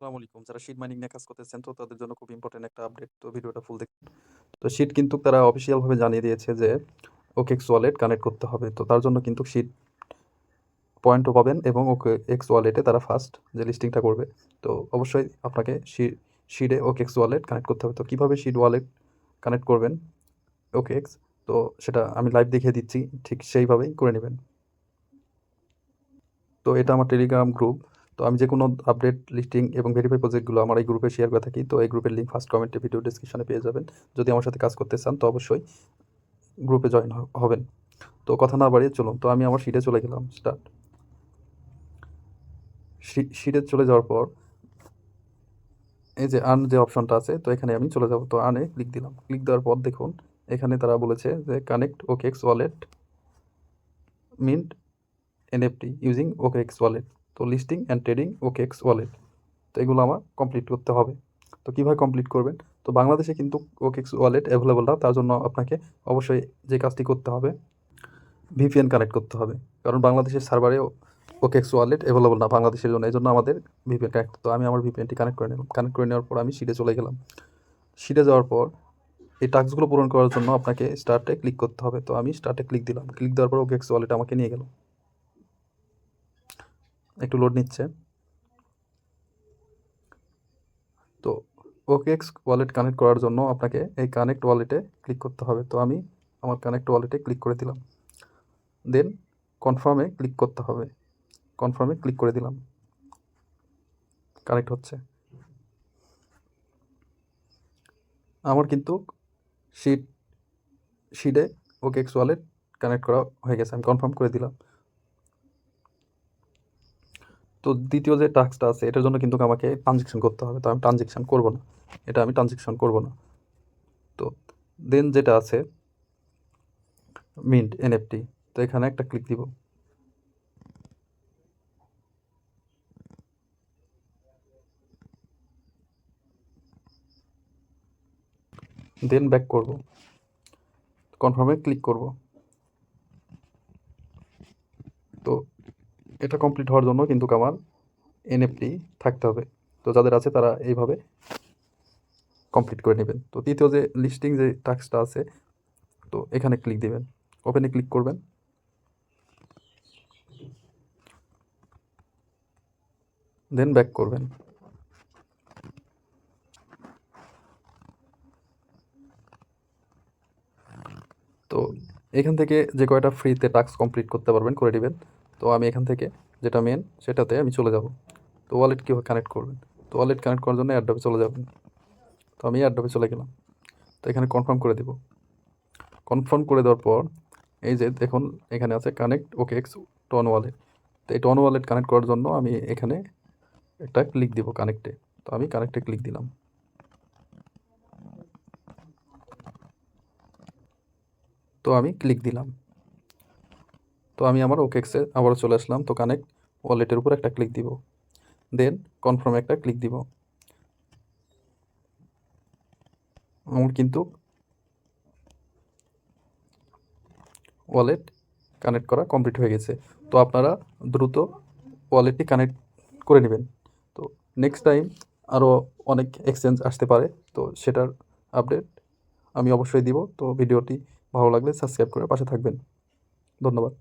আসসালামু আলাইকুম। যারা শিট মাইনিং নিয়ে কাজ করতেছেন তো তাদের জন্য খুব ইম্পোর্টেন্ট একটা আপডেট। তো ভিডিওটা ফুল দেখুন। তো শিট কিন্তু তারা অফিসিয়াল ভাবে জানিয়ে দিয়েছে যে OKX ওয়ালেট কানেক্ট করতে হবে। তো তার জন্য কিন্তু শিট পয়েন্টও পাবেন এবং OKX ওয়ালেটে তারা ফার্স্ট যে লিস্টিংটা করবে। তো অবশ্যই আপনাকে শিটে OKX ওয়ালেট কানেক্ট করতে হবে। তো কিভাবে শিট ওয়ালেট কানেক্ট করবেন OKX, তো সেটা আমি লাইভ দেখিয়ে দিচ্ছি। ঠিক সেইভাবেই করে নেবেন। তো এটা আমার টেলিগ্রাম গ্রুপ। তো আমি যে কোনো আপডেট, লিস্টিং এবং ভেরিফাই প্রজেক্টগুলো আমার এই গ্রুপে শেয়ার করে থাকি। তো এই গ্রুপের লিঙ্ক ফার্স্ট কমেন্টে, ভিডিও ডেসক্রিপশনে পেয়ে যাবেন। যদি আমার সাথে কাজ করতে চান তো অবশ্যই গ্রুপে জয়েন হবেন। তো কথা না বাড়িয়ে চলুন। তো আমি আমার শিটে চলে গেলাম। শিটে চলে যাওয়ার পর এই যে আর্ন যে অপশনটা আছে, তো এখানে আমি চলে যাব। তো আর্নে ক্লিক দিলাম। ক্লিক দেওয়ার পর দেখুন এখানে তারা বলেছে যে connect OKX wallet mint NFT using OKX wallet. তো listing and trading OKX wallet. তো এগুলো আমার কমপ্লিট করতে হবে। তো কীভাবে কমপ্লিট করবেন? তো বাংলাদেশে কিন্তু OKX ওয়ালেট অ্যাভেলেবল না। তার জন্য আপনাকে অবশ্যই যে কাজটি করতে হবে, VPN কানেক্ট করতে হবে। কারণ বাংলাদেশের সার্ভারে OKX ওয়ালেট অ্যাভেলেবল না বাংলাদেশের জন্য। এই জন্য আমাদের VPN কানেক্ট। তো আমি আমার VPNটি কানেক্ট করে নিলাম। কানেক্ট করে নেওয়ার পর আমি শিটে চলে গেলাম। শিটে যাওয়ার পর এই টাস্কগুলো পূরণ করার জন্য আপনাকে স্টার্টে ক্লিক করতে হবে। তো আমি স্টার্টে ক্লিক দিলাম। ক্লিক দেওয়ার পর OKX ওয়ালেট আমাকে নিয়ে গেল। একটু লোড নিচ্ছে। তো OKX ওয়ালেট কানেক্ট করার জন্য আপনাকে এই কানেক্ট ওয়ালেটে ক্লিক করতে হবে। তো আমি আমার কানেক্ট ওয়ালেটে ক্লিক করে দিলাম। দেন কনফার্মে ক্লিক করতে হবে। কনফার্মে ক্লিক করে দিলাম। কানেক্ট হচ্ছে। আমার কিন্তু শিটে OKX ওয়ালেট কানেক্ট করা হয়ে গেছে। আমি কনফার্ম করে দিলাম। তো দ্বিতীয় যে টাস্কটা আছে এটার জন্য কিন্তু আমাকে ট্রানজেকশন করতে হবে। তো আমি ট্রানজেকশন করব না। আমি ট্রানজেকশন করব না। তো দেন যেটা আছে মিন্ট NFT, তো এখানে একটা ক্লিক দিব। দেন ব্যাক করব। কনফার্মে ক্লিক করব। তো এটা কমপ্লিট হওয়ার জন্য কিন্তু আমার NFT থাকতে হবে। তো যাদের আছে তারা এইভাবে কমপ্লিট করে নেবেন। তো তৃতীয় যে লিস্টিং যে টাস্কটা আছে, তো এখানে ক্লিক দিবেন। ওপেনে ক্লিক করবেন। দেন ব্যাক করবেন। তো এখান থেকে যে কয়টা ফ্রিতে টাস্ক কমপ্লিট করতে পারবেন করে নেবেন। তো আমি এখান থেকে যেটা মেন সেটাতে আমি চলে যাব। তো ওয়ালেট কীভাবে কানেক্ট করবেন? তো ওয়ালেট কানেক্ট করার জন্য অ্যাড্রপে চলে যাবেন। তো আমি অ্যাড্রপে চলে গেলাম। তো এখানে কনফার্ম করে দেব। কনফার্ম করে দেওয়ার পর এই যে দেখুন এখানে আছে কানেক্ট OKX টন ওয়ালেট। তো এই টন ওয়ালেট কানেক্ট করার জন্য আমি এখানে একটা ক্লিক দিব কানেক্টে। তো আমি কানেক্টে ক্লিক দিলাম। তো আমি ক্লিক দিলাম। তো আমি আমার OKXে আবারও চলে আসলাম। তো কানেক্ট ওয়ালেটের উপর একটা ক্লিক দিব। দেন কনফার্মে একটা ক্লিক দিব। আমার কিন্তু ওয়ালেট কানেক্ট করা কমপ্লিট হয়ে গেছে। তো আপনারা দ্রুত ওয়ালেটটি কানেক্ট করে নেবেন। তো নেক্সট টাইম আরও অনেক এক্সচেঞ্জ আসতে পারে। তো সেটার আপডেট আমি অবশ্যই দিব। তো ভিডিওটি ভালো লাগলে সাবস্ক্রাইব করে পাশে থাকবেন। ধন্যবাদ।